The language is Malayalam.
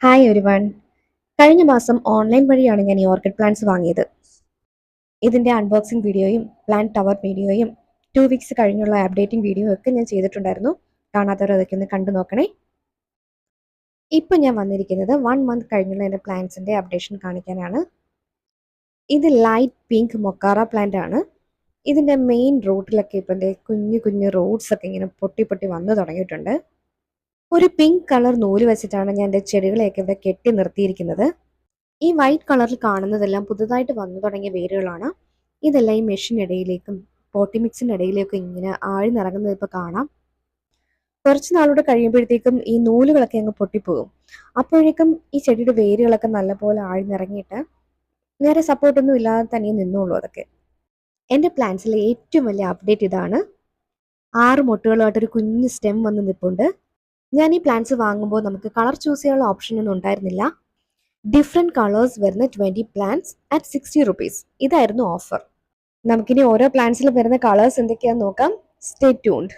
Hi everyone. കഴിഞ്ഞ മാസം ഓൺലൈൻ വഴിയാണ് ഞാൻ ഈ ഓർക്കിഡ് പ്ലാന്റ്സ് വാങ്ങിയത്. ഇതിൻ്റെ അൺബോക്സിംഗ് വീഡിയോയും പ്ലാന്റ് ടവർ വീഡിയോയും 2 വീക്സ് കഴിഞ്ഞുള്ള അപ്ഡേറ്റിംഗ് വീഡിയോയും ഒക്കെ ഞാൻ ചെയ്തിട്ടുണ്ടായിരുന്നു. കാണാത്തവർ അതൊക്കെ ഒന്ന് കണ്ടു നോക്കണേ. ഇപ്പം ഞാൻ വന്നിരിക്കുന്നത് 1 മന്ത് കഴിഞ്ഞുള്ള എൻ്റെ പ്ലാന്റ്സിൻ്റെ അപ്ഡേഷൻ കാണിക്കാനാണ്. ഇത് ലൈറ്റ് പിങ്ക് മൊക്കാറ പ്ലാന്റ് ആണ്. ഇതിൻ്റെ മെയിൻ റൂട്ടിലൊക്കെ ഇപ്പം കുഞ്ഞു കുഞ്ഞു റൂട്ട്സ് ഒക്കെ ഇങ്ങനെ പൊട്ടി പൊട്ടി വന്നു തുടങ്ങിയിട്ടുണ്ട്. ഒരു പിങ്ക് കളർ നൂല് വെച്ചിട്ടാണ് ഞാൻ എൻ്റെ ചെടികളെയൊക്കെ ഇവിടെ കെട്ടി നിർത്തിയിരിക്കുന്നത്. ഈ വൈറ്റ് കളറിൽ കാണുന്നതെല്ലാം പുതുതായിട്ട് വന്നു തുടങ്ങിയ വേരുകളാണ്. ഇതെല്ലാം ഈ മെഷീനിടയിലേക്കും പോട്ടി മിക്സിനിടയിലേക്കും ഇങ്ങനെ ആഴ്ന്നിറങ്ങുന്നത് ഇപ്പോൾ കാണാം. കുറച്ച് നാളൂടെ കഴിയുമ്പോഴത്തേക്കും ഈ നൂലുകളൊക്കെ അങ്ങ് പൊട്ടിപ്പോകും. അപ്പോഴേക്കും ഈ ചെടിയുടെ വേരുകളൊക്കെ നല്ലപോലെ ആഴ്ന്നിറങ്ങിയിട്ട് നേരെ സപ്പോർട്ടൊന്നും ഇല്ലാതെ തന്നെ നിന്നോളൂ അതൊക്കെ. എൻ്റെ പ്ലാന്റ്സിലെ ഏറ്റവും വലിയ അപ്ഡേറ്റ് ഇതാണ്. 6 മൊട്ടുകളുമായിട്ടൊരു കുഞ്ഞ് സ്റ്റെം വന്ന് നിൽപ്പുണ്ട്. ഞാൻ ഈ പ്ലാന്റ്സ് വാങ്ങുമ്പോൾ നമുക്ക് കളർ ചൂസ് ചെയ്യാനുള്ള ഓപ്ഷൻ ഒന്നും ഉണ്ടായിരുന്നില്ല. ഡിഫറെൻറ്റ് കളേഴ്സ് വരുന്ന 20 പ്ലാന്റ്സ് അറ്റ് 60 റുപ്പീസ് ഇതായിരുന്നു ഓഫർ. നമുക്കിനി ഓരോ പ്ലാന്റ്സിലും വരുന്ന കളേഴ്സ് എന്തൊക്കെയാണെന്ന് നോക്കാം. Stay tuned.